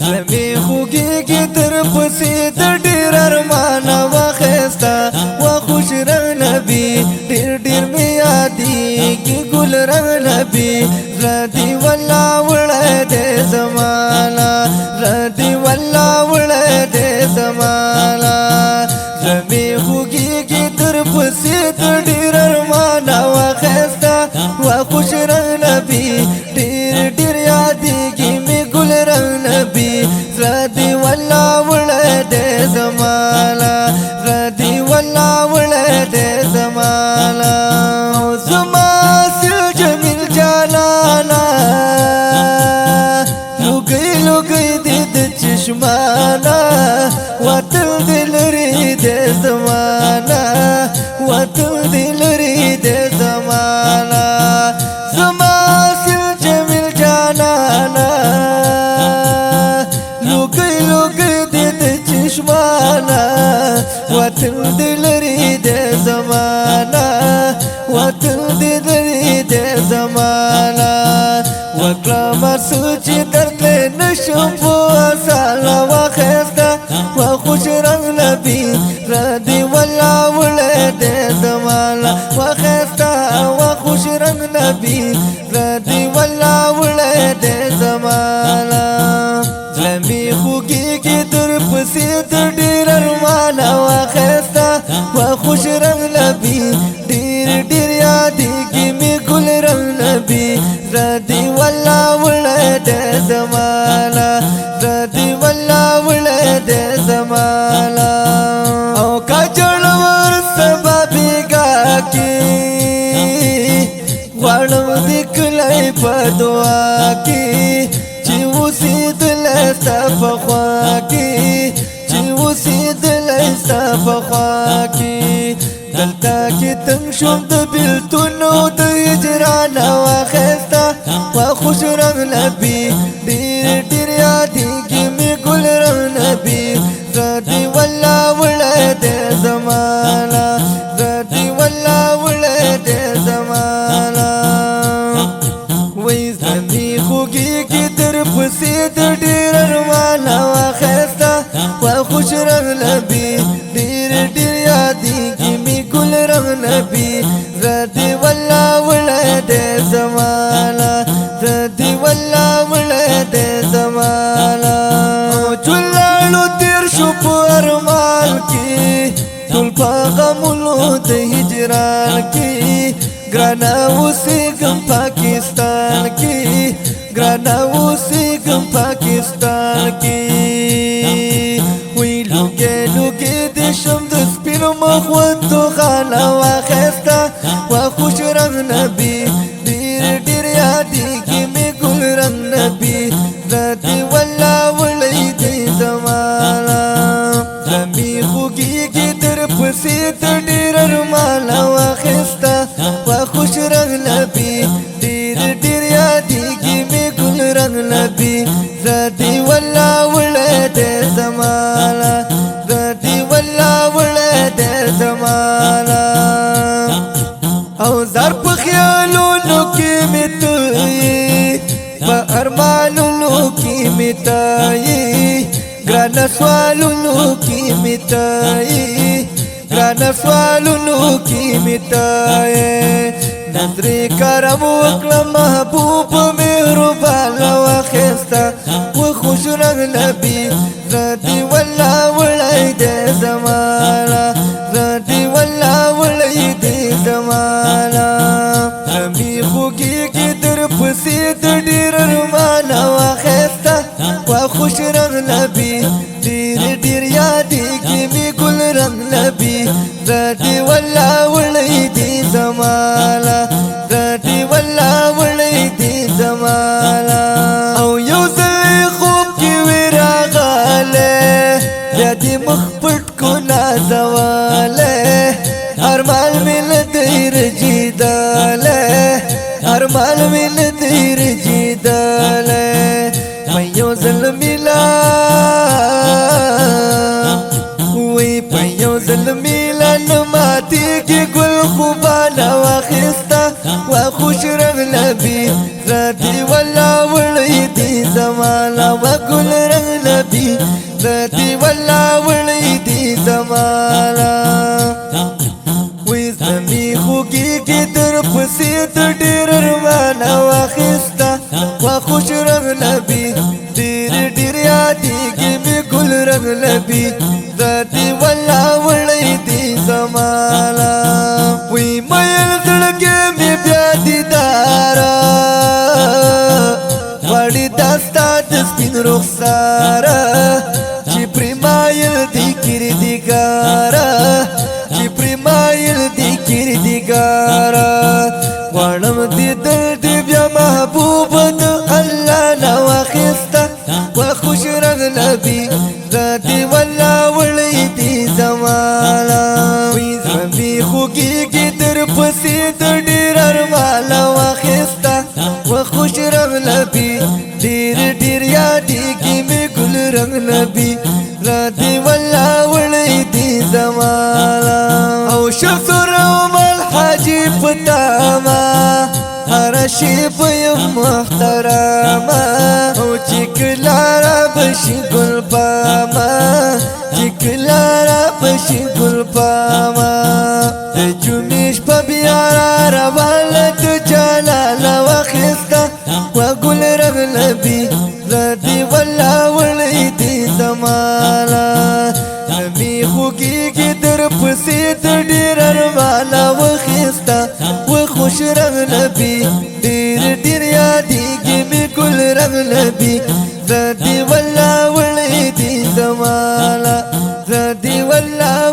زمي خوږیږي در پسې د ډېر ارمانه واخیسته وخوش رنګ نبي ډېر ډېر مې یادېږي ګل رنګ نبي زړه دې والله وړی دی زمانه زړه دې والله وړی دی زمانه زمي خوږیږي در پسې د ډېر ارمانه واخیسته وخوش رنګ نبي ډېر ډېر یادېږي مې ګل رنګ نبي زړه دې والله وړی دی زمانه زړه دې والله وړی دی زمانه زما سل جمیل جانانا لوګی لوګی دې د چشمانه وطن دې لرې دی زمانه وطن دې لرې دی زمانه زما سل جمیل جانانا لوګی لوګی دې د چشمانه وطن دې لرې دی زمانه وطن دې لرې دی زمانه وکړم سوچ درته نشم په سالا واخیسته وخوش رنګ نبي ردي والله وړی دی زمانه واخیسته وخوش رنګ نبي ردي والله وړی دی زمانه زمي خوږیږي در پسې د ډېر ارمانه واخیسته وخوش رنګ نبي ډېر ډېر یادېږي مې ګل رنګ نبي ردي والله وړی دی زمانه ردي والله وړی دی زمانه او کجړ ور سبا بیګا کې غواړم دې کلی په دعا کې چې اوسېدلی ستا په خوا کې چې اوسېدلی ستا په خوا کې دلته کې تنګ شوم د بېلتونو د هجرانه واخیسته وخوش رنګ نبي ډېر ډېر یادېږي مې ګل رنګ نبي زړه دې والله وړی دی زمانه زړه دې والله وړی دی زمانه وایي زمي خوږیږي در پسې د ډېر ارمانه واخیسته وخوش رنګ نبي ډېر ډېر یادېږي مې ګل رنګ نبي زړه دې والله وړی دی زمانه زړه دې والله وړی دی زمانه چلاړو تېر شو په ارمان کې ټول په غمونو د هجران کې ګرانه اوسېږم پاکستان کې ګرانه اوسېږم پاکستان کې وی لوګې لوګې دې شم د سپینو مخوندو خانه واخیسته وخوش رنګ نبي ډېر ډېر یادېږي مې ګل رنګ نبي زړه دې والله وړی دی زمانه زمي خوږیږي در پسې د ډېر ارمانه واخیسته وخوش رنګ نبي ډېر ډېر یادېږي مې ګل رنګ نبي زړه دې والله وړی دی زمانه زړه دې والله وړی دی زمانه او زر په خیالونو کې مې ته یې په ارمانونو کې مې ته یې ګرانه سوالونو کې مې ته یې ګرانه سوالونو کې مې ته یې نظرې کرم وکړه محبوب مهربانه واخیسته وخوش رنګ نبي زړه دې والله وړی دی زمانه زړه دې والله وړی دی زمانه زمي خوږیږي در پسې د ډېر ارمانه واخیسته وخوش رنګ نبي ډېر ډېر یادېږي مې ګل رنګ نبي زړه دې والله وړی دی زمانه زړه دې والله وړی دی زمانه او یو ځل خوب کې وې راغلی بیا دې مخ پټ کو نازولی ارمان مې له دی رجېدلی ارمان مې له دی رجېدلی په یو ځل میلا وی په یو ځل میلا نه ماتېږي ګل خوبانه واخیسته وخوش رنګ نبي زړه دې والله وړی دی زمانه وګل رنګ نبی زدی والله وړی دی زمالا وی زمی خوږیږي در پسې د ډېر ارمانه واخیسته وا خوش رنګ نبی ډېر یادېږي مې ګل رنګ نبی زدی والله وړی دی زمالا وی میل زړګی مې بیا دیداره غواړي دا ستا د سپین رخساره چې پرې مایل دی کردګاره چې پرې مایل دی کردګاره غواړم دیدل دې بیا محبوبه د الله نه واخیسته وا خوش رنګ نبی زدی والله وړی دی زمالا وی زمي خوږیږي در پسې د ډېر ارمانه واخیسته وا خوش رنګ نبی ډېر یادېږي مې ګل رنګ نبی زدی والله وړی دی زمالا او شکر عمر حاجی پتاما هر شی په محترمه او چې کلاره بشي ګل پاما چې کلاره بشي ګل پاما د جمیش په بیا روانه د جلاله واخیسته وا ګل رنګ نبی زدی والله وړی دی زمالا زمي خوږیږي در پسې د ډېر ارمانه واخیسته وا خوش رنګ نبی ډېر یادېږي مې ګل رنګ نبی زدی والله وړی دی زمالا زدی والله